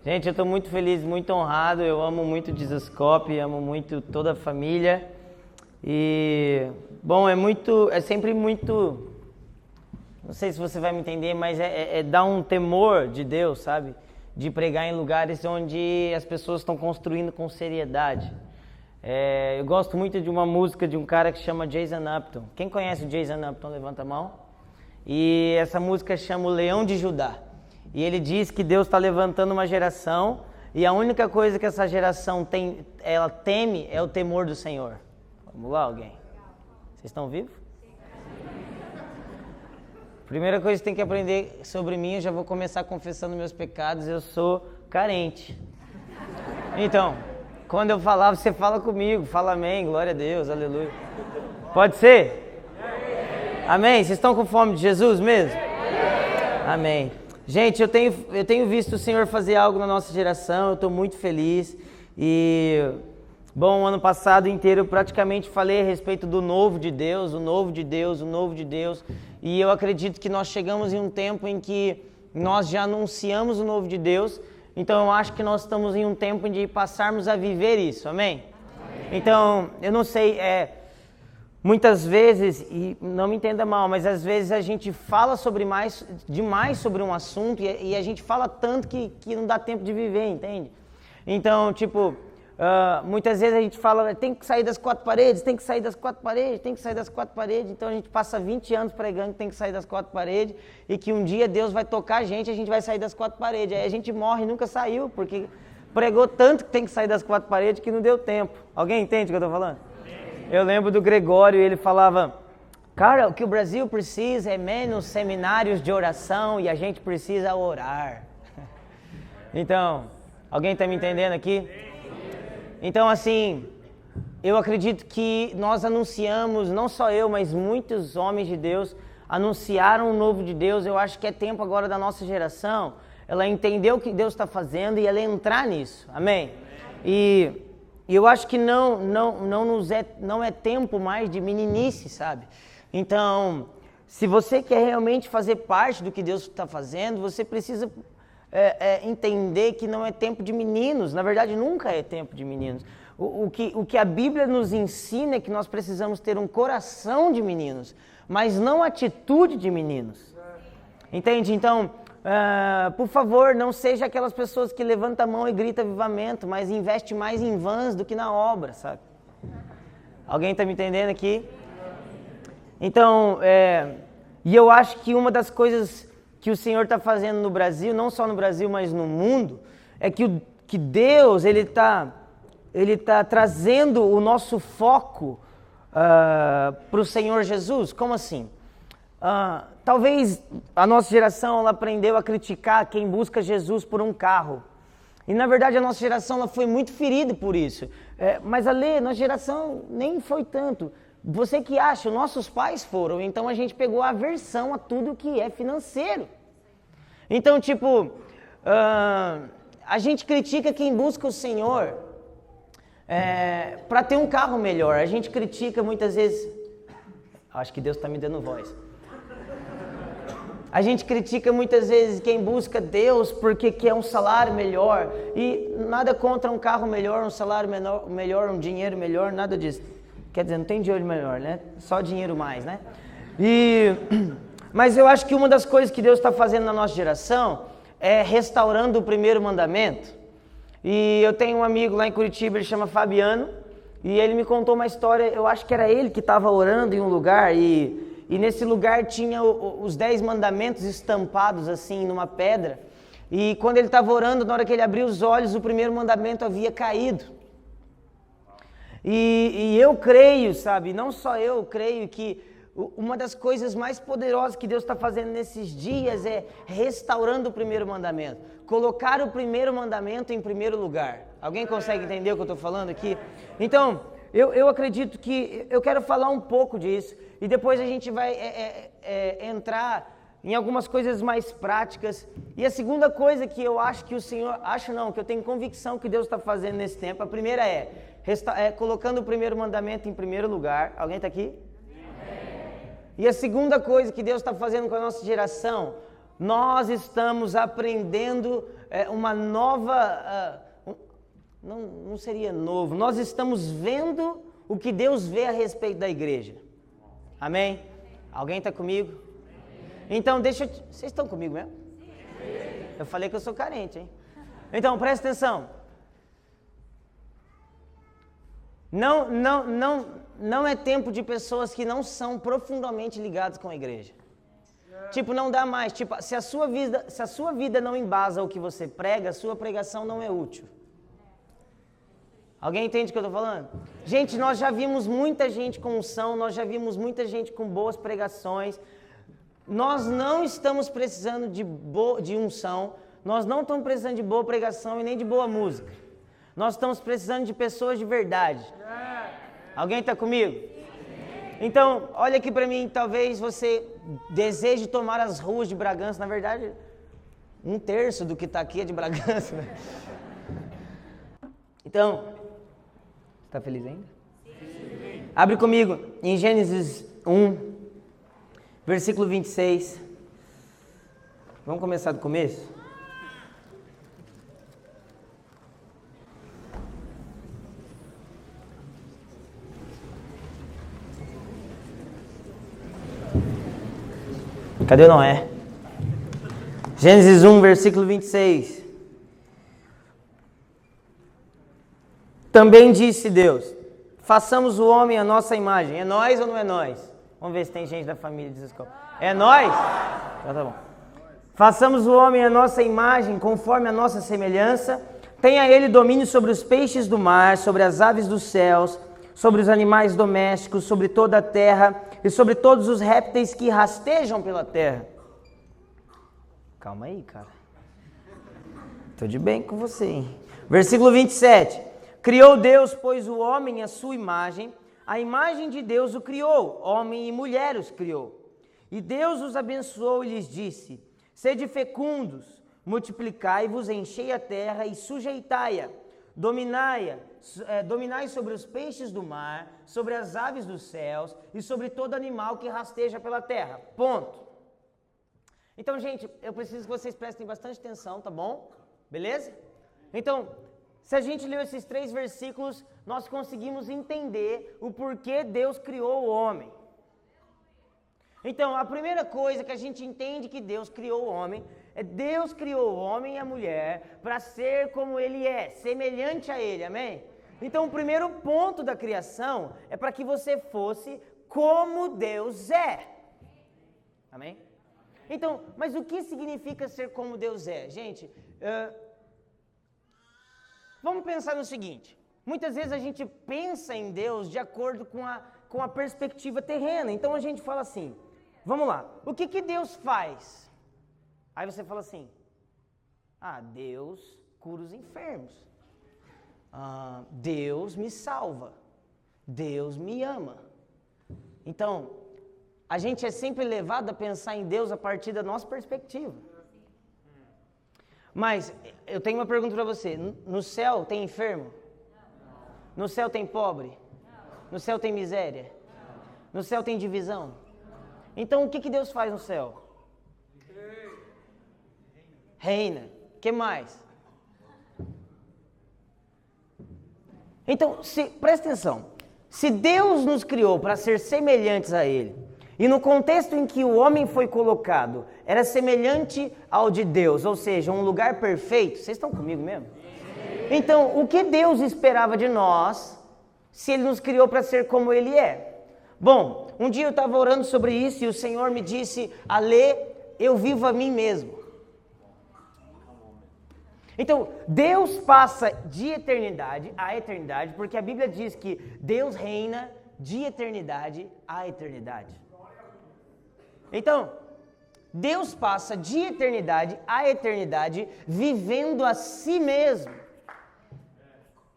Gente, eu estou muito feliz, muito honrado. Eu amo muito Jesuscope, amo muito toda a família. E, bom, é sempre muito... Não sei se você vai me entender, mas dá um temor de Deus, sabe? De pregar em lugares onde as pessoas estão construindo com seriedade. Eu gosto muito de uma música de um cara que chama Jason Upton. Quem conhece o Jason Upton, levanta a mão. E essa música chama O Leão de Judá. E ele diz que Deus está levantando uma geração e a única coisa que essa geração ela teme é o temor do Senhor. Vamos lá, alguém? Vocês estão vivos? Primeira coisa que tem que aprender sobre mim, eu já vou começar confessando meus pecados, eu sou carente. Então, quando eu falar, você fala comigo, fala amém, glória a Deus, aleluia. Pode ser? Amém? Vocês estão com fome de Jesus mesmo? Amém. Gente, eu tenho visto o Senhor fazer algo na nossa geração, eu estou muito feliz. E, bom, o ano passado inteiro eu praticamente falei a respeito do novo de Deus, o novo de Deus, o novo de Deus. E eu acredito que nós chegamos em um tempo em que nós já anunciamos o novo de Deus. Então eu acho que nós estamos em um tempo de passarmos a viver isso, amém? Então, eu não sei, muitas vezes, e não me entenda mal, mas às vezes a gente fala demais sobre um assunto e a gente fala tanto que não dá tempo de viver, entende? Então, tipo, muitas vezes a gente fala, tem que sair das quatro paredes, tem que sair das quatro paredes, tem que sair das quatro paredes. Então a gente passa 20 anos pregando que tem que sair das quatro paredes e que um dia Deus vai tocar a gente vai sair das quatro paredes. Aí a gente morre e nunca saiu, porque pregou tanto que tem que sair das quatro paredes que não deu tempo. Alguém entende o que eu estou falando? Eu lembro do Gregório, ele falava, cara, o que o Brasil precisa é menos seminários de oração e a gente precisa orar. Então, alguém está me entendendo aqui? Então, assim, eu acredito que nós anunciamos, não só eu, mas muitos homens de Deus anunciaram o novo de Deus. Eu acho que é tempo agora da nossa geração, ela entender o que Deus está fazendo e ela entrar nisso, amém? E eu acho que não é tempo mais de meninice, sabe? Então, se você quer realmente fazer parte do que Deus está fazendo, você precisa entender que não é tempo de meninos. Na verdade, nunca é tempo de meninos. O que a Bíblia nos ensina é que nós precisamos ter um coração de meninos, mas não atitude de meninos. Entende? Então, por favor, não seja aquelas pessoas que levantam a mão e gritam avivamento, mas investe mais em vans do que na obra, sabe? Alguém está me entendendo aqui? Então, e eu acho que uma das coisas que o Senhor está fazendo no Brasil, não só no Brasil, mas no mundo, é que Deus, Ele tá trazendo o nosso foco para o Senhor Jesus. Como assim? Talvez a nossa geração ela aprendeu a criticar quem busca Jesus por um carro. E na verdade a nossa geração ela foi muito ferida por isso. Mas nossa geração nem foi tanto. Você que acha, nossos pais foram, então a gente pegou aversão a tudo que é financeiro. Então, tipo, a gente critica quem busca o Senhor para ter um carro melhor. A gente critica muitas vezes... Acho que Deus está me dando voz. A gente critica muitas vezes quem busca Deus porque quer um salário melhor. E nada contra um carro melhor, um salário melhor, um dinheiro melhor, nada disso. Quer dizer, não tem dinheiro melhor, né? Só dinheiro mais, né? Mas eu acho que uma das coisas que Deus está fazendo na nossa geração é restaurando o primeiro mandamento. E eu tenho um amigo lá em Curitiba, ele chama Fabiano, e ele me contou uma história, eu acho que era ele que estava orando em um lugar, e nesse lugar tinha os 10 mandamentos estampados assim numa pedra, e quando ele estava orando, na hora que ele abriu os olhos, o primeiro mandamento havia caído. E eu creio, sabe, não só eu creio que uma das coisas mais poderosas que Deus está fazendo nesses dias é restaurando o primeiro mandamento. Colocar o primeiro mandamento em primeiro lugar. Alguém consegue entender o que eu estou falando aqui? Então, eu acredito que eu quero falar um pouco disso. E depois a gente vai entrar em algumas coisas mais práticas. E a segunda coisa que eu acho que o Senhor... que eu tenho convicção que Deus está fazendo nesse tempo. A primeira é colocando o primeiro mandamento em primeiro lugar. Alguém está aqui? E a segunda coisa que Deus está fazendo com a nossa geração, nós estamos aprendendo uma nova... não seria novo. Nós estamos vendo o que Deus vê a respeito da igreja. Amém? Alguém está comigo? Então, vocês estão comigo mesmo? Eu falei que eu sou carente, hein? Então, presta atenção. Não é tempo de pessoas que não são profundamente ligadas com a igreja. Tipo, não dá mais. Tipo, se a sua vida não embasa o que você prega, a sua pregação não é útil. Alguém entende o que eu estou falando? Gente, nós já vimos muita gente com unção, nós já vimos muita gente com boas pregações. Nós não estamos precisando de unção, nós não estamos precisando de boa pregação e nem de boa música. Nós estamos precisando de pessoas de verdade. Alguém está comigo? Então, olha aqui para mim, talvez você deseje tomar as ruas de Bragança. Na verdade, 1/3 do que está aqui é de Bragança. Então, está feliz ainda? Sim. Abre comigo em Gênesis 1, versículo 26. Vamos começar do começo? Cadê Noé? Gênesis 1, versículo 26. Também disse Deus, façamos o homem à nossa imagem. É nós ou não é nós? Vamos ver se tem gente da família de escola. É nós? Então tá bom. Façamos o homem à nossa imagem, conforme a nossa semelhança. Tenha ele domínio sobre os peixes do mar, sobre as aves dos céus, sobre os animais domésticos, sobre toda a terra e sobre todos os répteis que rastejam pela terra. Calma aí, cara. Tô de bem com você, hein? Versículo 27. Criou Deus, pois, o homem à sua imagem, a imagem de Deus o criou, homem e mulher os criou. E Deus os abençoou e lhes disse, sede fecundos, multiplicai-vos, enchei a terra e sujeitai-a, dominai sobre os peixes do mar, sobre as aves dos céus e sobre todo animal que rasteja pela terra. Ponto. Então, gente, eu preciso que vocês prestem bastante atenção, tá bom? Beleza? Então, se a gente leu esses 3 versículos, nós conseguimos entender o porquê Deus criou o homem. Então, a primeira coisa que a gente entende que Deus criou o homem, é Deus criou o homem e a mulher para ser como ele é, semelhante a ele, amém? Então, o primeiro ponto da criação é para que você fosse como Deus é, amém? Então, mas o que significa ser como Deus é? Gente, vamos pensar no seguinte, muitas vezes a gente pensa em Deus de acordo com a perspectiva terrena, então a gente fala assim, vamos lá, o que Deus faz? Aí você fala assim, Deus cura os enfermos, Deus me salva, Deus me ama. Então, a gente é sempre levado a pensar em Deus a partir da nossa perspectiva. Mas eu tenho uma pergunta para você, no céu tem enfermo? No céu tem pobre? No céu tem miséria? No céu tem divisão? Então o que Deus faz no céu? Reina. O que mais? Então, presta atenção. Se Deus nos criou para ser semelhantes a Ele, e no contexto em que o homem foi colocado, era semelhante ao de Deus, ou seja, um lugar perfeito, vocês estão comigo mesmo? Então, o que Deus esperava de nós, se Ele nos criou para ser como Ele é? Bom, um dia eu estava orando sobre isso e o Senhor me disse, Alê, eu vivo a mim mesmo. Então, Deus passa de eternidade a eternidade, porque a Bíblia diz que Deus reina de eternidade a eternidade. Então, Deus passa de eternidade a eternidade vivendo a si mesmo.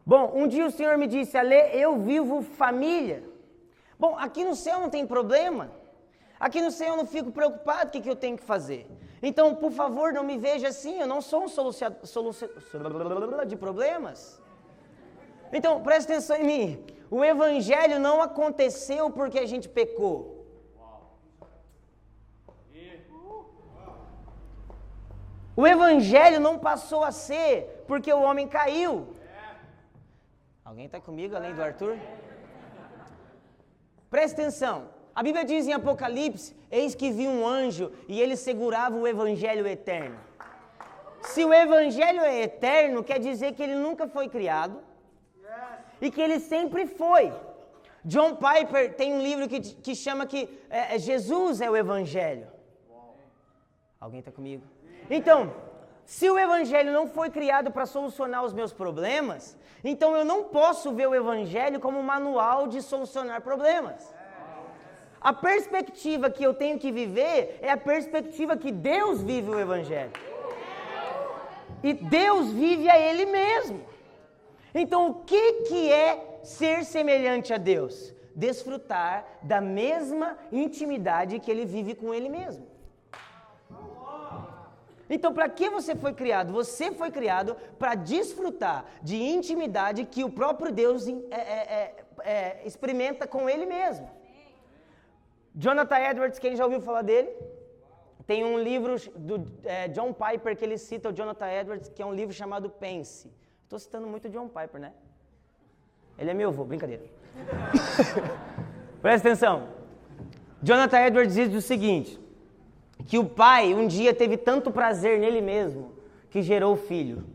Bom, um dia o Senhor me disse, Alê, eu vivo família. Bom, aqui no céu não tem problema. Aqui no céu eu não fico preocupado com o que eu tenho que fazer. Então, por favor, não me veja assim, eu não sou um solucionador de problemas. Então, presta atenção em mim. O evangelho não aconteceu porque a gente pecou. O evangelho não passou a ser porque o homem caiu. Alguém está comigo além do Arthur? Presta atenção. A Bíblia diz em Apocalipse, eis que vi um anjo e ele segurava o evangelho eterno. Se o evangelho é eterno, quer dizer que ele nunca foi criado e que ele sempre foi. John Piper tem um livro que chama que Jesus é o evangelho. Alguém está comigo? Então, se o evangelho não foi criado para solucionar os meus problemas, então eu não posso ver o evangelho como um manual de solucionar problemas. A perspectiva que eu tenho que viver é a perspectiva que Deus vive o evangelho. E Deus vive a Ele mesmo. Então, o que é ser semelhante a Deus? Desfrutar da mesma intimidade que Ele vive com Ele mesmo. Então, para que você foi criado? Você foi criado para desfrutar de intimidade que o próprio Deus experimenta com Ele mesmo. Jonathan Edwards, quem já ouviu falar dele? Tem um livro do John Piper que ele cita, o Jonathan Edwards, que é um livro chamado Pense. Estou citando muito o John Piper, né? Ele é meu avô, brincadeira. Presta atenção. Jonathan Edwards diz o seguinte, que o pai um dia teve tanto prazer nele mesmo, que gerou o filho.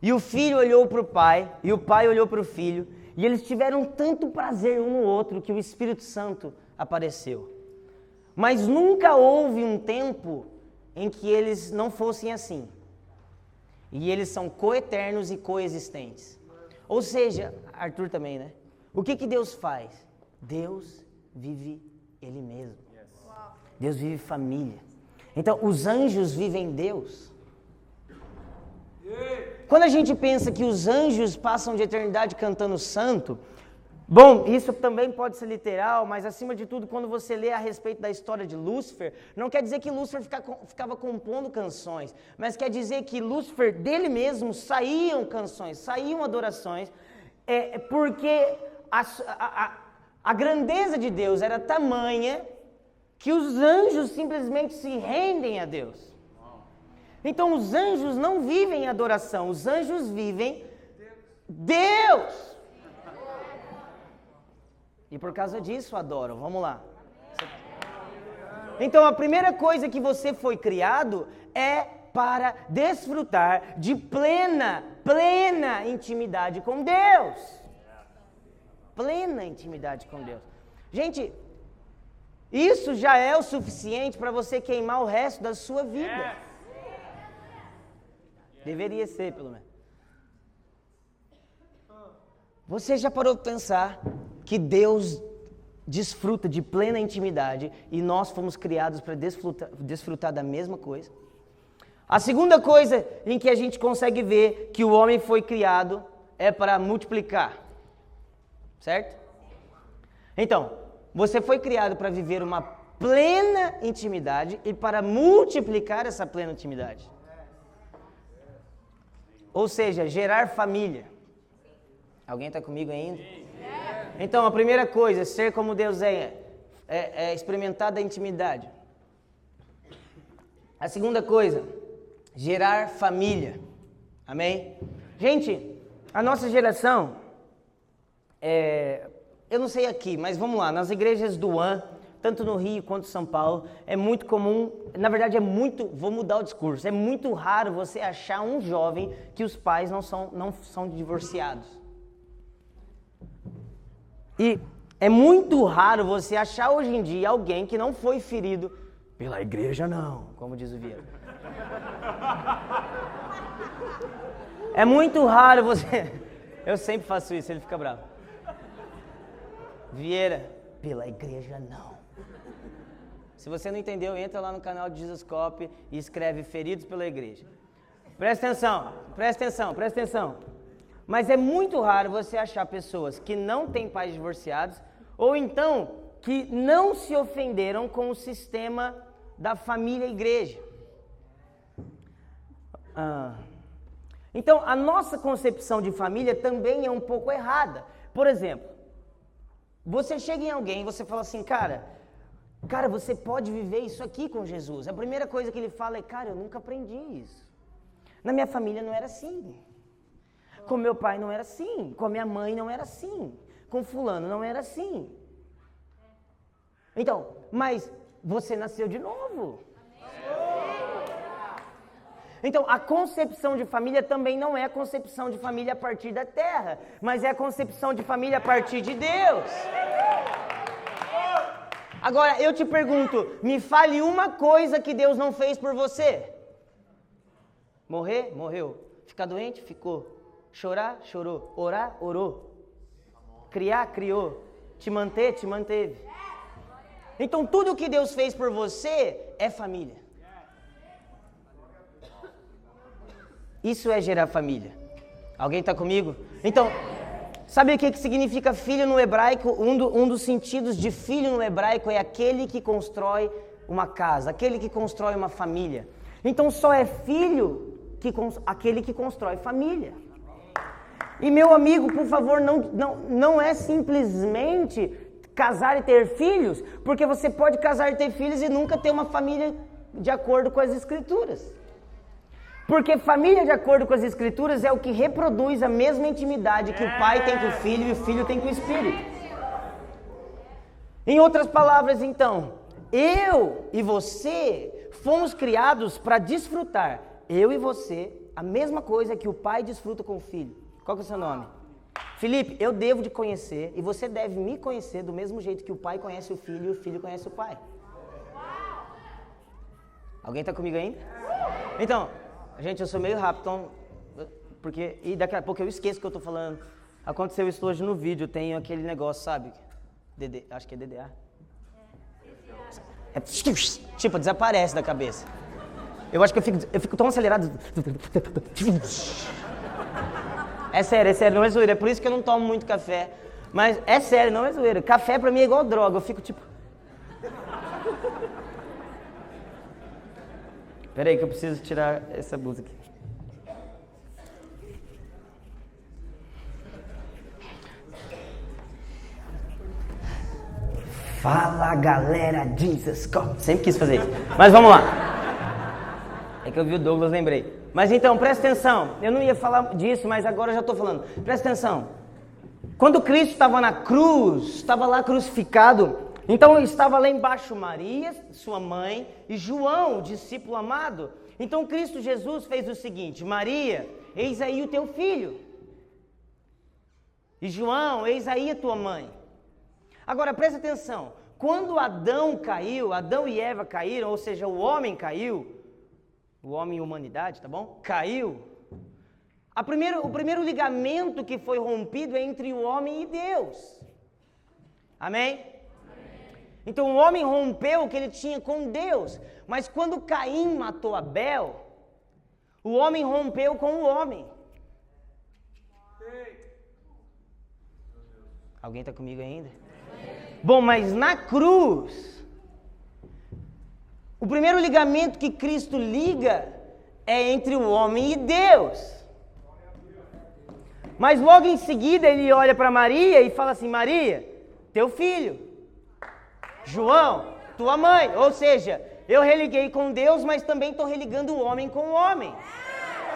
E o filho olhou para o pai, e o pai olhou para o filho, e eles tiveram tanto prazer um no outro, que o Espírito Santo apareceu. Mas nunca houve um tempo em que eles não fossem assim. E eles são coeternos e coexistentes. Ou seja, Arthur também, né? O que Deus faz? Deus vive Ele mesmo. Deus vive família. Então, os anjos vivem Deus. Quando a gente pensa que os anjos passam de eternidade cantando santo, bom, isso também pode ser literal, mas acima de tudo, quando você lê a respeito da história de Lúcifer, não quer dizer que Lúcifer ficava compondo canções, mas quer dizer que Lúcifer dele mesmo saíam canções, saíam adorações, porque a grandeza de Deus era tamanha que os anjos simplesmente se rendem a Deus. Então os anjos não vivem em adoração, os anjos vivem Deus. E por causa disso adoram. Vamos lá. Então a primeira coisa que você foi criado é para desfrutar de plena intimidade com Deus. Plena intimidade com Deus. Gente, isso já é o suficiente para você queimar o resto da sua vida. Deveria ser, pelo menos. Você já parou para pensar que Deus desfruta de plena intimidade e nós fomos criados para desfrutar da mesma coisa? A segunda coisa em que a gente consegue ver que o homem foi criado é para multiplicar. Certo? Então, você foi criado para viver uma plena intimidade e para multiplicar essa plena intimidade. Ou seja, gerar família. Alguém está comigo ainda? Então, a primeira coisa, ser como Deus é experimentar da intimidade. A segunda coisa, gerar família. Amém? Gente, a nossa geração, eu não sei aqui, mas vamos lá, nas igrejas do AN, tanto no Rio quanto em São Paulo, é muito comum, na verdade vou mudar o discurso, é muito raro você achar um jovem que os pais não são divorciados. E é muito raro você achar hoje em dia alguém que não foi ferido pela igreja não, como diz o Vieira. É muito raro você... Eu sempre faço isso, ele fica bravo. Vieira, pela igreja não. Se você não entendeu, entra lá no canal de Jesus Cop e escreve feridos pela igreja. Presta atenção. Mas é muito raro você achar pessoas que não têm pais divorciados ou então que não se ofenderam com o sistema da família e igreja. Então, a nossa concepção de família também é um pouco errada. Por exemplo, você chega em alguém e você fala assim, cara, Cara, você pode viver isso aqui com Jesus. A primeira coisa que ele fala é, cara, eu nunca aprendi isso. Na minha família não era assim. Com meu pai não era assim. Com a minha mãe não era assim. Com fulano não era assim. Então, mas você nasceu de novo. Então, a concepção de família também não é a concepção de família a partir da terra, mas é a concepção de família a partir de Deus. Agora, eu te pergunto, me fale uma coisa que Deus não fez por você. Morrer? Morreu. Ficar doente? Ficou. Chorar? Chorou. Orar? Orou. Criar? Criou. Te manter? Te manteve. Então, tudo que Deus fez por você é família. Isso é gerar família. Alguém está comigo? Então, sabe o que significa filho no hebraico? Um dos sentidos de filho no hebraico é aquele que constrói uma casa, aquele que constrói uma família. Então, só é filho aquele que constrói família. E meu amigo, por favor, não é simplesmente casar e ter filhos, porque você pode casar e ter filhos e nunca ter uma família de acordo com as escrituras. Porque família de acordo com as escrituras é o que reproduz a mesma intimidade que o pai tem com o filho e o filho tem com o espírito. Em outras palavras, então, eu e você fomos criados para desfrutar, eu e você, a mesma coisa que o pai desfruta com o filho. Qual que é o seu nome? Felipe, eu devo te conhecer e você deve me conhecer do mesmo jeito que o pai conhece o filho e o filho conhece o pai. Alguém está comigo ainda? Então, gente, eu sou meio rápido, então, e daqui a pouco eu esqueço o que eu tô falando. Aconteceu isso hoje no vídeo, tem aquele negócio, sabe? Acho que é DDA. É, tipo, desaparece da cabeça. Eu acho que eu fico tão acelerado. É sério, não é zoeira. É por isso que eu não tomo muito café. Mas é sério, não é zoeira. Café pra mim é igual droga, eu fico tipo... Peraí que eu preciso tirar essa blusa aqui. Fala galera, Jesus Cop. Sempre quis fazer isso. Mas vamos lá. É que eu vi o Douglas, lembrei. Mas então, presta atenção. Eu não ia falar disso, mas agora eu já estou falando. Presta atenção. Quando Cristo estava na cruz, estava lá crucificado... Então estava lá embaixo Maria, sua mãe, e João, o discípulo amado. Então Cristo Jesus fez o seguinte: Maria, eis aí o teu filho. E João, eis aí a tua mãe. Agora presta atenção, quando Adão e Eva caíram, ou seja, o homem caiu, o homem e a humanidade, tá bom? Caiu. O primeiro ligamento que foi rompido é entre o homem e Deus. Amém? Então o homem rompeu o que ele tinha com Deus, mas quando Caim matou Abel, o homem rompeu com o homem. Alguém está comigo ainda? Bom, mas na cruz, o primeiro ligamento que Cristo liga é entre o homem e Deus. Mas logo em seguida ele olha para Maria e fala assim: Maria, teu filho. João, tua mãe. Ou seja, eu religuei com Deus, mas também estou religando o homem com o homem.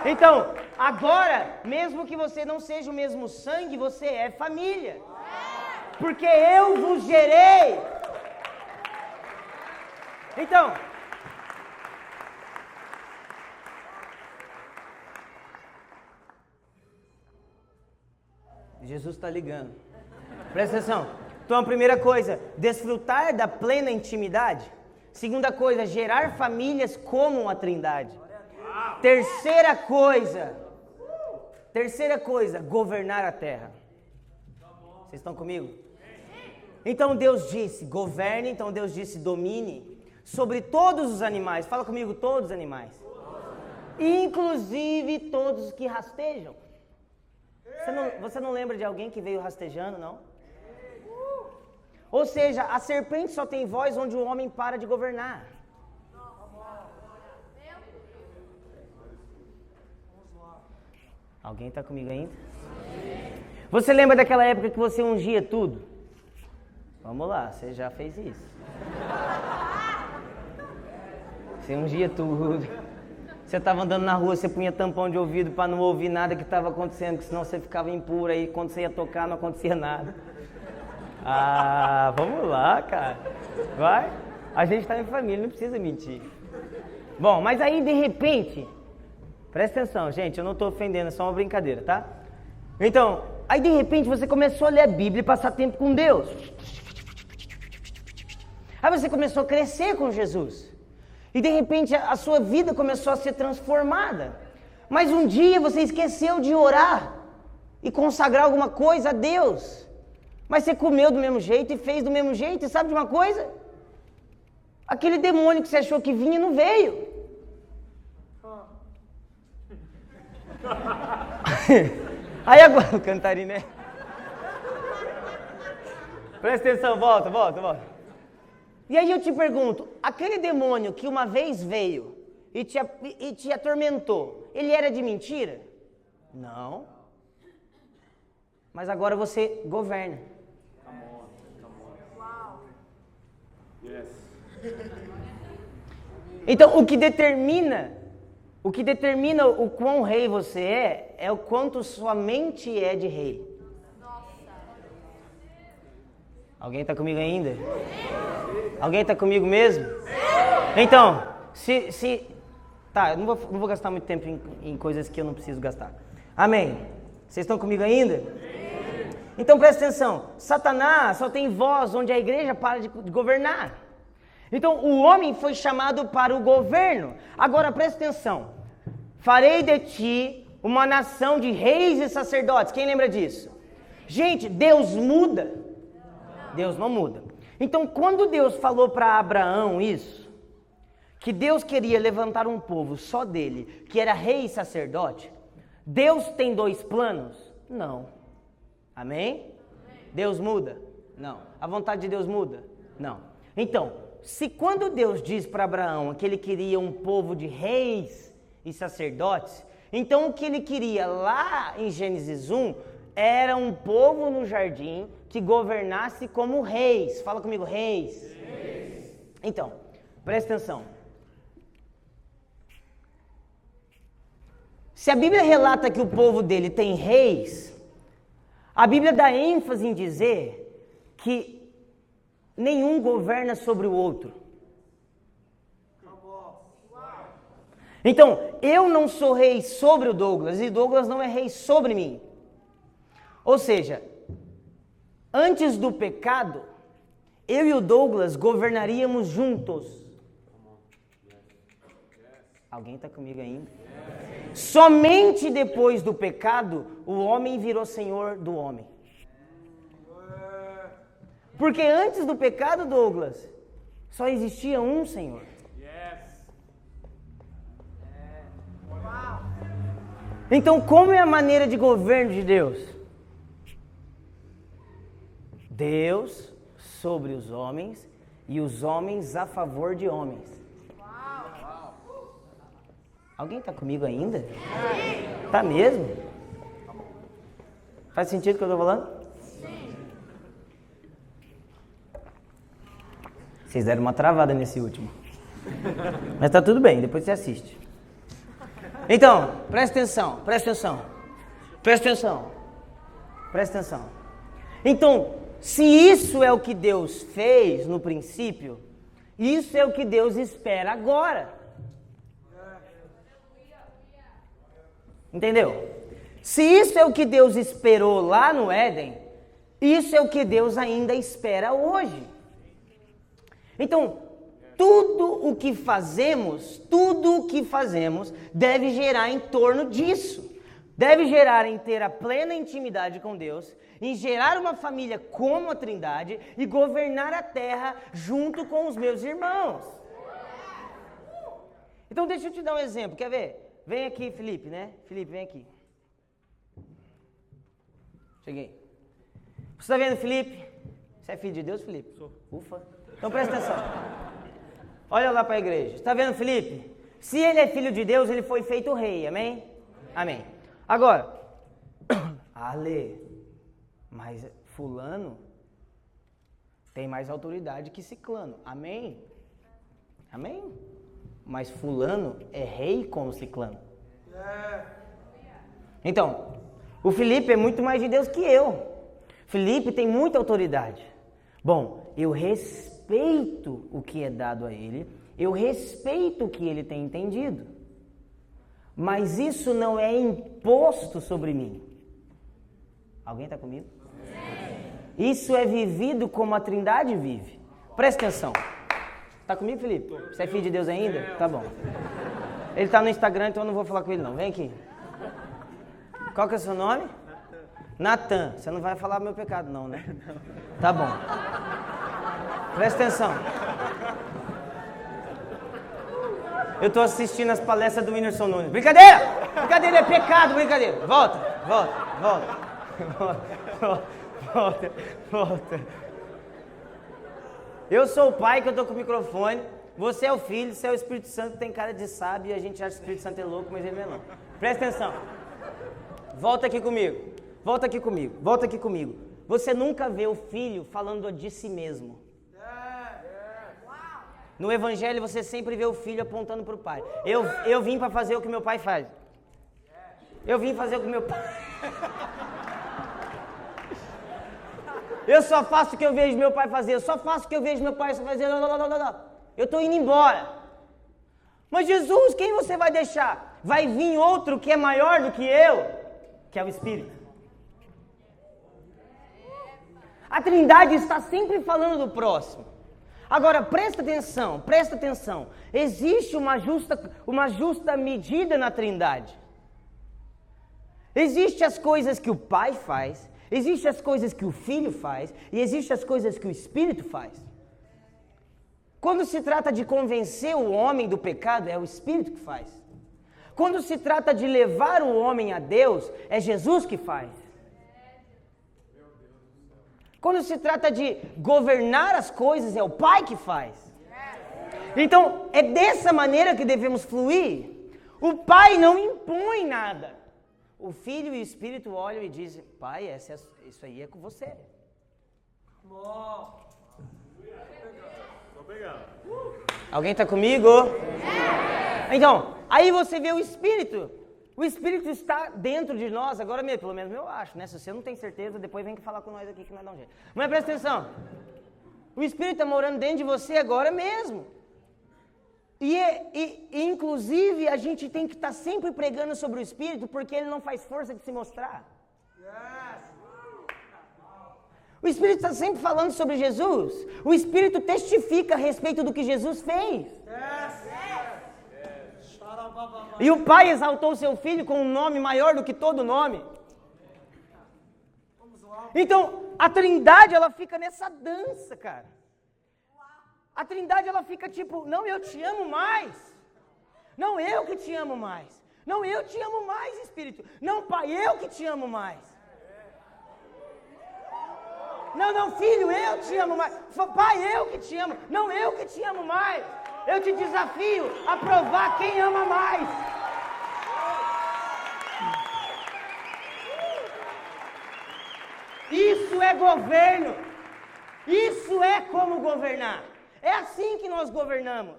Então, agora, mesmo que você não seja o mesmo sangue, você é família. Porque eu vos gerei. Então, Jesus está ligando. Presta atenção. Então, a primeira coisa, desfrutar da plena intimidade. Segunda coisa, gerar famílias como uma trindade. Terceira coisa, governar a terra. Vocês estão comigo? Então Deus disse, governe, então Deus disse, domine sobre todos os animais. Fala comigo, todos os animais. Inclusive todos os que rastejam. Você não lembra de alguém que veio rastejando, não? Ou seja, a serpente só tem voz onde o homem para de governar. Alguém está comigo ainda? Você lembra daquela época que você ungia tudo? Vamos lá, você já fez isso. Você ungia tudo. Você estava andando na rua, você punha tampão de ouvido para não ouvir nada que estava acontecendo, porque senão você ficava impuro aí, quando você ia tocar não acontecia nada. Ah, vamos lá, cara. Vai. A gente está em família, não precisa mentir. Bom, mas aí de repente, presta atenção, gente, eu não estou ofendendo, é só uma brincadeira, tá? Então, aí de repente você começou a ler a Bíblia e passar tempo com Deus. Aí você começou a crescer com Jesus. E de repente a sua vida começou a ser transformada. Mas um dia você esqueceu de orar e consagrar alguma coisa a Deus. Mas você comeu do mesmo jeito e fez do mesmo jeito. E sabe de uma coisa? Aquele demônio que você achou que vinha não veio. Aí agora, o Cantariné. Presta atenção, volta. E aí eu te pergunto, aquele demônio que uma vez veio e te atormentou, ele era de mentira? Não. Mas agora você governa. Come on. Wow. Yes. Então, o que determina o quão rei você é o quanto sua mente é de rei. Alguém está comigo ainda? Alguém está comigo mesmo? Então, tá, eu não vou gastar muito tempo em coisas que eu não preciso gastar. Amém? Vocês estão comigo ainda? Então presta atenção, Satanás só tem voz onde a igreja para de governar. Então o homem foi chamado para o governo. Agora presta atenção, farei de ti uma nação de reis e sacerdotes. Quem lembra disso? Gente, Deus muda? Deus não muda. Então quando Deus falou para Abraão isso, que Deus queria levantar um povo só dele, que era rei e sacerdote, Deus tem dois planos? Não. Amém? Deus muda? Não. A vontade de Deus muda? Não. Então, se quando Deus diz para Abraão que ele queria um povo de reis e sacerdotes, então o que ele queria lá em Gênesis 1 era um povo no jardim que governasse como reis. Fala comigo, reis. Então, presta atenção. Se a Bíblia relata que o povo dele tem reis, a Bíblia dá ênfase em dizer que nenhum governa sobre o outro. Então, eu não sou rei sobre o Douglas e Douglas não é rei sobre mim. Ou seja, antes do pecado, eu e o Douglas governaríamos juntos. Alguém está comigo ainda? Somente depois do pecado, o homem virou senhor do homem. Porque antes do pecado, Douglas, só existia um senhor. Então, como é a maneira de governo de Deus? Deus sobre os homens e os homens a favor de homens. Alguém está comigo ainda? Tá mesmo? Faz sentido o que eu estou falando? Sim. Vocês deram uma travada nesse último. Mas tá tudo bem, depois você assiste. Então, presta atenção. Então, se isso é o que Deus fez no princípio, isso é o que Deus espera agora. Entendeu? Se isso é o que Deus esperou lá no Éden, isso é o que Deus ainda espera hoje. Então, tudo o que fazemos deve gerar em torno disso. Deve gerar em ter a plena intimidade com Deus, em gerar uma família como a Trindade e governar a terra junto com os meus irmãos. Então deixa eu te dar um exemplo, quer ver? Vem aqui, Felipe, né? Felipe, vem aqui. Cheguei. Você está vendo, Felipe? Você é filho de Deus, Felipe? Sou. Ufa. Então presta atenção. Olha lá para a igreja. Está vendo, Felipe? Se ele é filho de Deus, ele foi feito rei, amém? Amém. Agora, Ale, mas fulano tem mais autoridade que ciclano, amém? Amém? mas fulano é rei como ciclano. Então, o Felipe é muito mais de Deus que eu. Felipe tem muita autoridade. Bom, eu respeito o que é dado a ele, eu respeito o que ele tem entendido. Mas isso não é imposto sobre mim. Alguém está comigo? Isso é vivido como a Trindade vive. Presta atenção. Tá comigo, Felipe? Você é filho de Deus ainda? Tá bom. Ele tá no Instagram, então eu não vou falar com ele não. Vem aqui. Qual que é o seu nome? Natan. Você não vai falar meu pecado não, né? Tá bom. Presta atenção. Eu tô assistindo as palestras do Whindersson Nunes. Brincadeira! Brincadeira é pecado, brincadeira. Volta. Eu sou o pai que eu tô com o microfone, você é o filho, você é o Espírito Santo, tem cara de sábio e a gente acha que o Espírito Santo é louco, mas ele não é não. Presta atenção. Volta aqui comigo. Você nunca vê o filho falando de si mesmo. No evangelho você sempre vê o filho apontando para o pai. Eu vim para fazer o que meu pai faz. Eu vim fazer o que meu pai... Eu só faço o que eu vejo meu pai fazer. Eu só faço o que eu vejo meu pai fazer. Não. Eu estou indo embora. Mas Jesus, quem você vai deixar? Vai vir outro que é maior do que eu, que é o Espírito. A Trindade está sempre falando do próximo. Agora, presta atenção. Existe uma justa medida na Trindade. Existem as coisas que o Pai faz, existem as coisas que o Filho faz e existem as coisas que o Espírito faz. Quando se trata de convencer o homem do pecado, é o Espírito que faz. Quando se trata de levar o homem a Deus, é Jesus que faz. Quando se trata de governar as coisas, é o Pai que faz. Então, é dessa maneira que devemos fluir. O Pai não impõe nada. O Filho e o Espírito olham e dizem, Pai, isso aí é com você. Alguém está comigo? Então, aí você vê o Espírito. O Espírito está dentro de nós, agora mesmo, pelo menos eu acho, né? Se você não tem certeza, depois vem falar com nós aqui que nós dá um jeito. Mas presta atenção. O Espírito está morando dentro de você agora mesmo. E inclusive, a gente tem que estar sempre pregando sobre o Espírito, porque ele não faz força de se mostrar. O Espírito está sempre falando sobre Jesus. O Espírito testifica a respeito do que Jesus fez. E o Pai exaltou o seu Filho com um nome maior do que todo nome. Então, a Trindade, ela fica nessa dança, cara. A Trindade, ela fica tipo, não, eu te amo mais. Não, eu que te amo mais. Não, eu te amo mais, Espírito. Não, Pai, eu que te amo mais. Não, Filho, eu te amo mais. Pai, eu que te amo. Não, eu que te amo mais. Eu te desafio a provar quem ama mais. Isso é governo. Isso é como governar. É assim que nós governamos.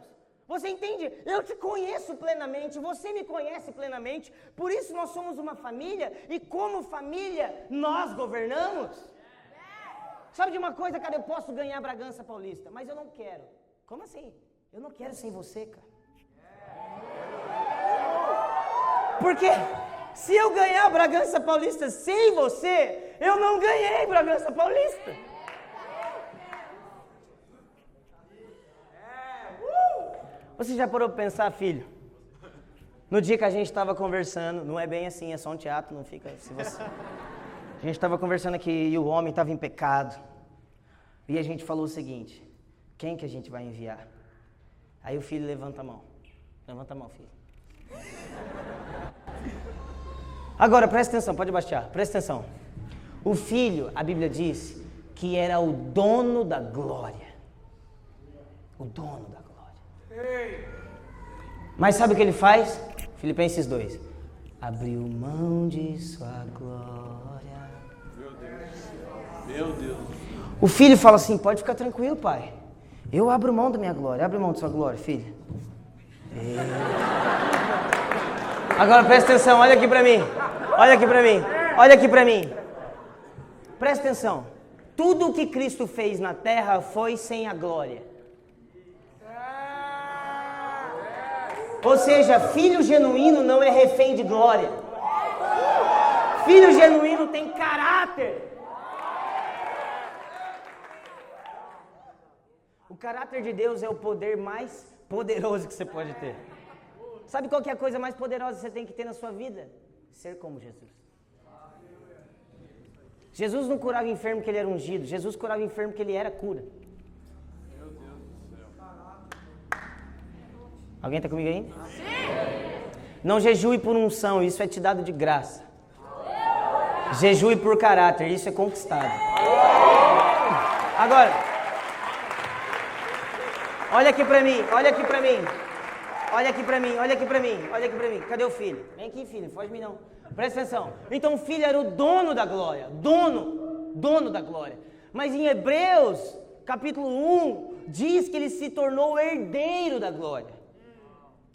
Você entende? Eu te conheço plenamente, você me conhece plenamente, por isso nós somos uma família e como família nós governamos. Sabe de uma coisa, cara? Eu posso ganhar Bragança Paulista, mas eu não quero. Como assim? Eu não quero sem você, cara. Porque se eu ganhar Bragança Paulista sem você, eu não ganhei Bragança Paulista. Você já parou para pensar, filho? No dia que a gente estava conversando, não é bem assim, é só um teatro, não fica... A gente estava conversando aqui e o homem estava em pecado. E a gente falou o seguinte, quem que a gente vai enviar? Aí o filho levanta a mão. Levanta a mão, filho. Agora, presta atenção, pode baixar, presta atenção. O filho, a Bíblia diz, que era o dono da glória. O dono da glória. Mas sabe o que ele faz? Filipenses 2. Abriu mão de sua glória. Meu Deus. O filho fala assim, pode ficar tranquilo, pai. Eu abro mão da minha glória. Abre mão da sua glória, filho. Agora presta atenção, olha aqui pra mim. Olha aqui pra mim. Olha aqui pra mim. Presta atenção. Tudo o que Cristo fez na terra foi sem a glória. Ou seja, filho genuíno não é refém de glória. Filho genuíno tem caráter. O caráter de Deus é o poder mais poderoso que você pode ter. Sabe qual que é a coisa mais poderosa que você tem que ter na sua vida? Ser como Jesus. Jesus não curava enfermo porque ele era ungido. Jesus curava enfermo porque ele era cura. Meu Deus do céu. Alguém está comigo ainda? Sim. Não jejue por unção, isso é te dado de graça. Jejue por caráter, isso é conquistado. Agora, olha aqui pra mim, olha aqui pra mim. Olha aqui pra mim, olha aqui pra mim, olha aqui pra mim. Cadê o filho? Vem aqui, filho, foge de mim não. Presta atenção. Então o filho era o dono da glória, dono da glória. Mas em Hebreus, capítulo 1, diz que ele se tornou herdeiro da glória.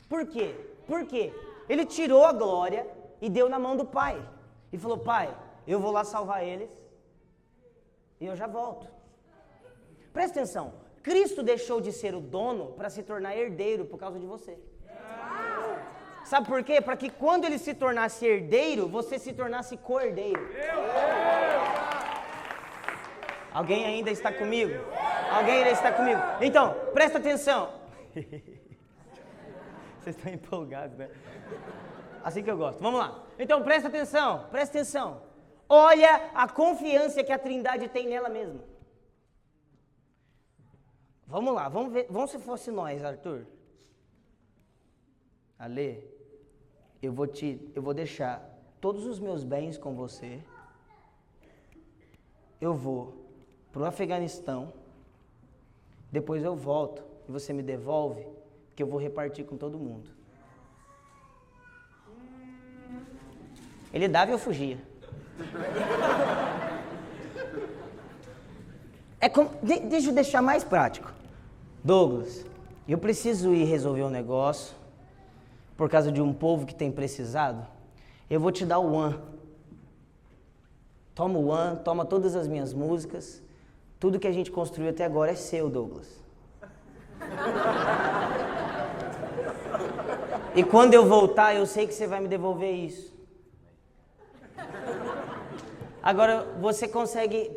Por quê? Por quê? Ele tirou a glória e deu na mão do pai. E falou, pai, eu vou lá salvar eles e eu já volto. Presta atenção. Cristo deixou de ser o dono para se tornar herdeiro por causa de você. Sabe por quê? Para que quando ele se tornasse herdeiro, você se tornasse co-herdeiro. Alguém ainda está comigo? Alguém ainda está comigo? Então, presta atenção. Vocês estão empolgados, né? Assim que eu gosto. Vamos lá. Então, presta atenção. Olha a confiança que a Trindade tem nela mesma. Vamos lá, vamos ver, vamos se fosse nós, Arthur. Ale, eu vou deixar todos os meus bens com você. Eu vou pro Afeganistão. Depois eu volto e você me devolve, que eu vou repartir com todo mundo. Ele dava e eu fugia. Deixa eu deixar mais prático. Douglas, eu preciso ir resolver um negócio por causa de um povo que tem precisado. Eu vou te dar o One. Toma o One, toma todas as minhas músicas. Tudo que a gente construiu até agora é seu, Douglas. E quando eu voltar, eu sei que você vai me devolver isso. Agora, você consegue...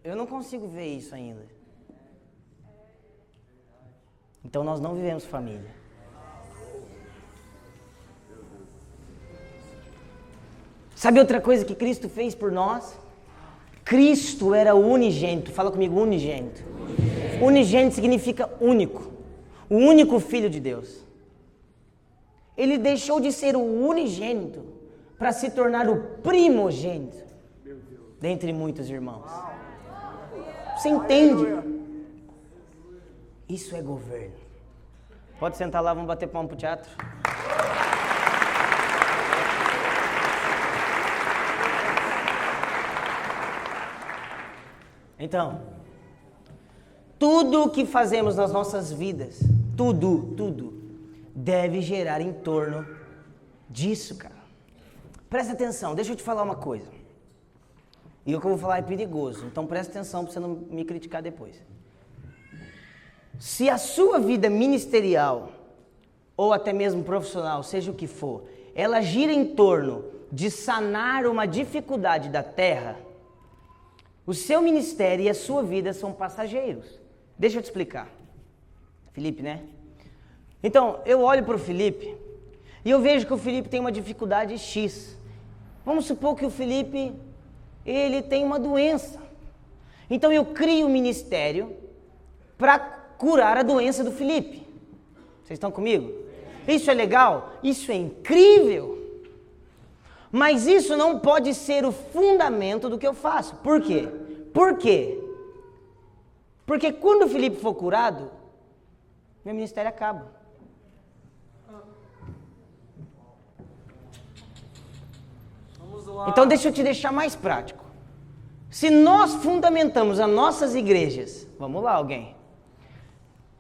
Eu não consigo ver isso ainda. Então nós não vivemos família. Sabe outra coisa que Cristo fez por nós? Cristo era o unigênito. Fala comigo, unigênito. Unigênito significa único. O único Filho de Deus. Ele deixou de ser o unigênito para se tornar o primogênito dentre muitos irmãos. Você entende? Isso é governo. Pode sentar lá, vamos bater palma pro teatro. Então, tudo o que fazemos nas nossas vidas, tudo, deve gerar em torno disso, cara. Presta atenção, deixa eu te falar uma coisa. E o que eu vou falar é perigoso, então presta atenção para você não me criticar depois. Se a sua vida ministerial, ou até mesmo profissional, seja o que for, ela gira em torno de sanar uma dificuldade da terra, o seu ministério e a sua vida são passageiros. Deixa eu te explicar. Felipe, né? Então, eu olho para o Felipe e eu vejo que o Felipe tem uma dificuldade X. Vamos supor que o Felipe, ele tem uma doença. Então eu crio um ministério para curar a doença do Felipe. Vocês estão comigo? Isso é legal? Isso é incrível. Mas isso não pode ser o fundamento do que eu faço. Por quê? Porque quando o Felipe for curado, meu ministério acaba. Então deixa eu te deixar mais prático. Se nós fundamentamos as nossas igrejas, vamos lá alguém,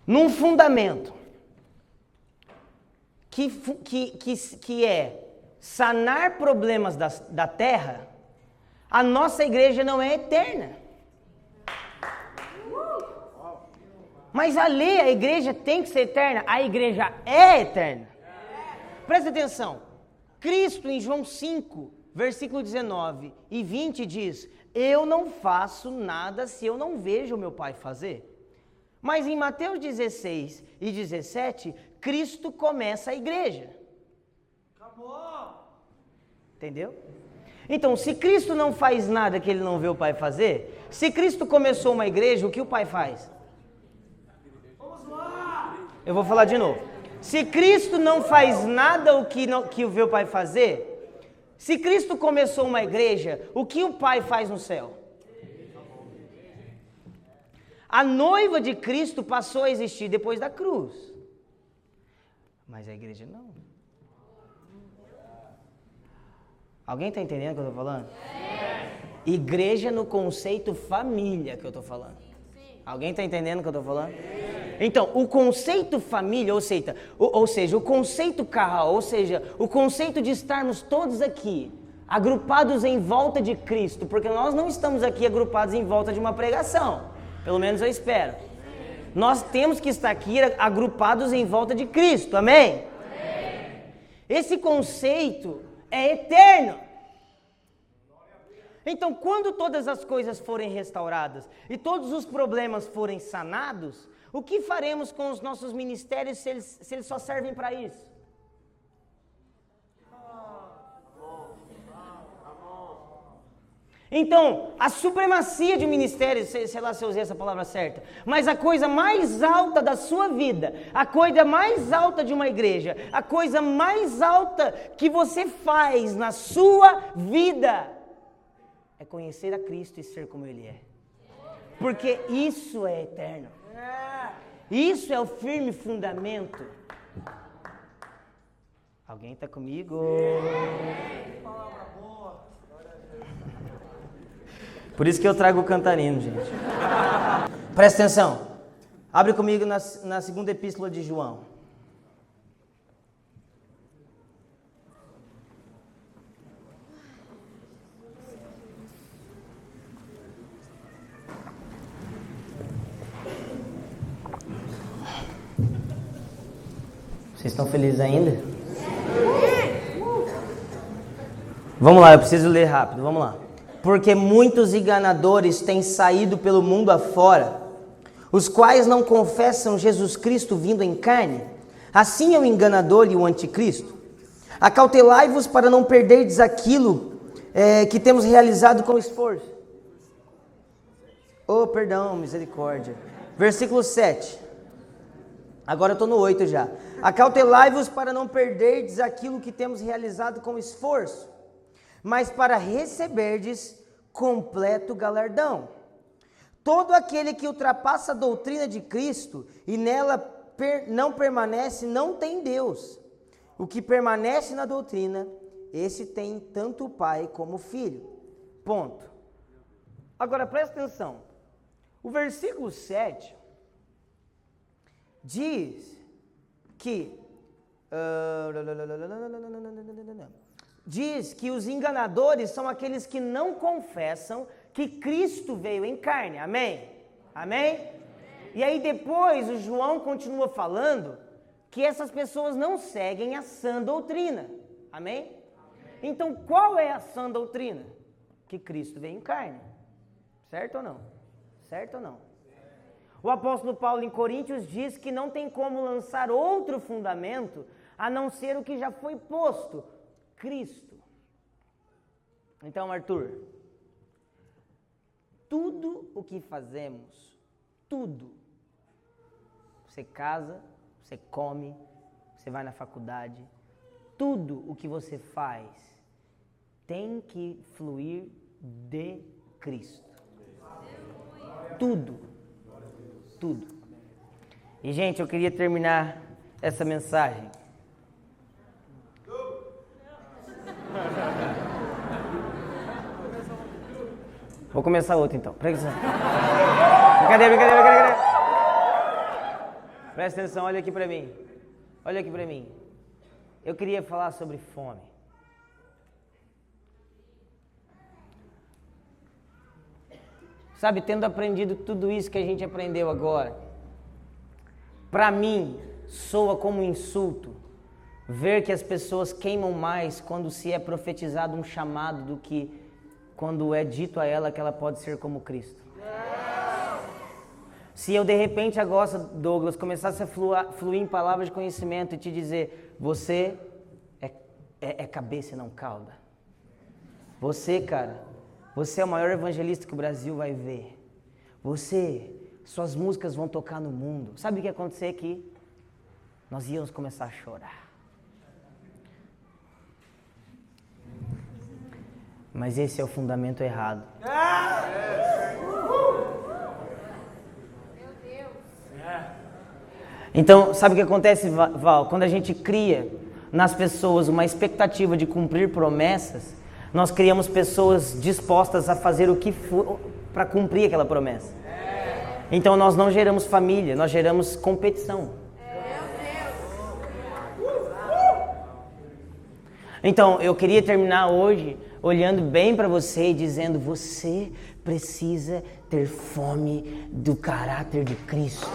num fundamento que é sanar problemas da terra, a nossa igreja não é eterna. Mas a igreja tem que ser eterna? A igreja é eterna. Presta atenção. Cristo em João 5, versículo 19 e 20 diz: eu não faço nada se eu não vejo o meu Pai fazer. Mas em Mateus 16 e 17, Cristo começa a igreja. Acabou. Entendeu? Então, se Cristo não faz nada que ele não vê o Pai fazer, se Cristo começou uma igreja, o que o Pai faz? Vamos lá! Eu vou falar de novo. Se Cristo não faz nada que vê o Pai fazer, se Cristo começou uma igreja, o que o Pai faz no céu? A noiva de Cristo passou a existir depois da cruz. Mas a igreja não. Alguém está entendendo o que eu estou falando? Igreja no conceito família que eu estou falando. Alguém está entendendo o que eu estou falando? Então, o conceito família, ou seja, o conceito carral, ou seja, o conceito de estarmos todos aqui, agrupados em volta de Cristo, porque nós não estamos aqui agrupados em volta de uma pregação, pelo menos eu espero. Nós temos que estar aqui agrupados em volta de Cristo, amém? Esse conceito é eterno. Então, quando todas as coisas forem restauradas e todos os problemas forem sanados, o que faremos com os nossos ministérios se eles só servem para isso? Então, a supremacia de ministério, sei lá se eu usei essa palavra certa, mas a coisa mais alta da sua vida, a coisa mais alta de uma igreja, a coisa mais alta que você faz na sua vida, é conhecer a Cristo e ser como Ele é. Porque isso é eterno. Isso é o firme fundamento. Alguém está comigo? Por isso que eu trago o cantarino, gente. Presta atenção. Abre comigo na segunda epístola de João. Vocês estão felizes ainda? Vamos lá, eu preciso ler rápido, vamos lá. Porque muitos enganadores têm saído pelo mundo afora, os quais não confessam Jesus Cristo vindo em carne. Assim é o enganador e o anticristo. Acautelai-vos para não perderdes aquilo que temos realizado com esforço. Oh, perdão, misericórdia. Versículo 7. Agora eu estou no 8 já. Acautelai-vos para não perderdes aquilo que temos realizado com esforço, mas para receberdes completo galardão. Todo aquele que ultrapassa a doutrina de Cristo e nela não permanece, não tem Deus. O que permanece na doutrina, esse tem tanto o Pai como o Filho. Ponto. Agora presta atenção. O versículo 7 diz que os enganadores são aqueles que não confessam que Cristo veio em carne. Amém? Amém? E aí depois o João continua falando que essas pessoas não seguem a sã doutrina. Amém? Então qual é a sã doutrina? Que Cristo veio em carne. Certo ou não? Certo ou não? O apóstolo Paulo em Coríntios diz que não tem como lançar outro fundamento a não ser o que já foi posto, Cristo. Então, Arthur, tudo o que fazemos, tudo, você casa, você come, você vai na faculdade, tudo o que você faz tem que fluir de Cristo. Tudo. Tudo. E, gente, eu queria terminar essa mensagem. Vou começar outra, então. Presta atenção. Brincadeira. Presta atenção, olha aqui pra mim. Olha aqui pra mim. eu queria falar sobre fome. Sabe, tendo aprendido tudo isso que a gente aprendeu agora, para mim, soa como um insulto ver que as pessoas queimam mais quando se é profetizado um chamado do que quando é dito a ela que ela pode ser como Cristo. Se eu de repente agora, Douglas, começasse a fluir em palavras de conhecimento e te dizer, você é cabeça e não cauda. Você, cara, você é o maior evangelista que o Brasil vai ver. Suas músicas vão tocar no mundo. Sabe o que ia acontecer aqui? Nós íamos começar a chorar. Mas esse é o fundamento errado. Então, sabe o que acontece, Val? Quando a gente cria nas pessoas uma expectativa de cumprir promessas, nós criamos pessoas dispostas a fazer o que for para cumprir aquela promessa. Então nós não geramos família, nós geramos competição. Então eu queria terminar hoje olhando bem para você e dizendo, você precisa ter fome do caráter de Cristo.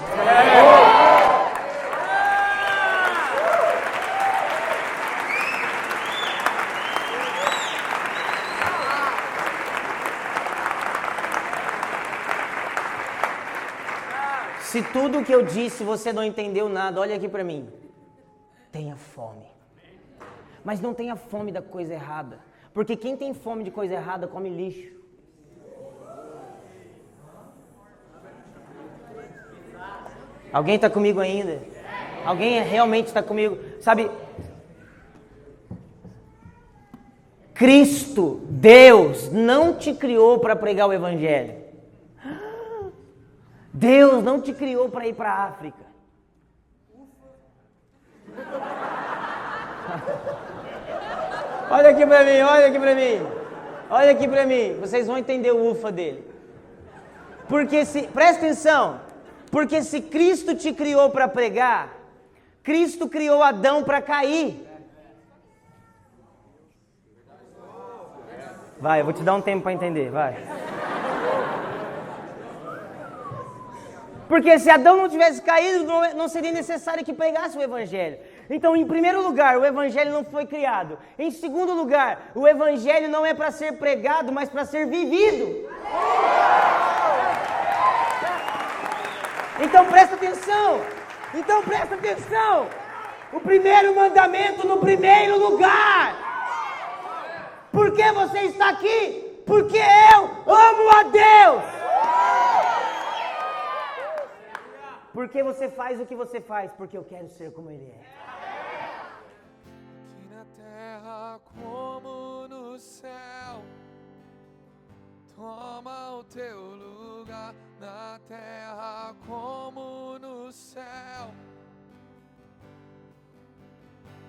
Se tudo o que eu disse você não entendeu nada, olha aqui para mim. Tenha fome. Mas não tenha fome da coisa errada. Porque quem tem fome de coisa errada come lixo. Alguém está comigo ainda? Alguém realmente está comigo? Sabe, Cristo, Deus, não te criou para pregar o Evangelho. Deus não te criou para ir para a África. Olha aqui para mim, olha aqui para mim. Olha aqui para mim. Vocês vão entender o ufa dele. Presta atenção. Porque se Cristo te criou para pregar, Cristo criou Adão para cair. Vai, eu vou te dar um tempo para entender, vai. Porque se Adão não tivesse caído, não seria necessário que pregasse o Evangelho. Então, em primeiro lugar, o Evangelho não foi criado. Em segundo lugar, o Evangelho não é para ser pregado, mas para ser vivido. Então, presta atenção. O primeiro mandamento no primeiro lugar. Por que você está aqui? Porque eu amo a Deus. Por que você faz o que você faz? Porque eu quero ser como Ele é. Aqui na terra como no céu, toma o teu lugar. Na terra como no céu,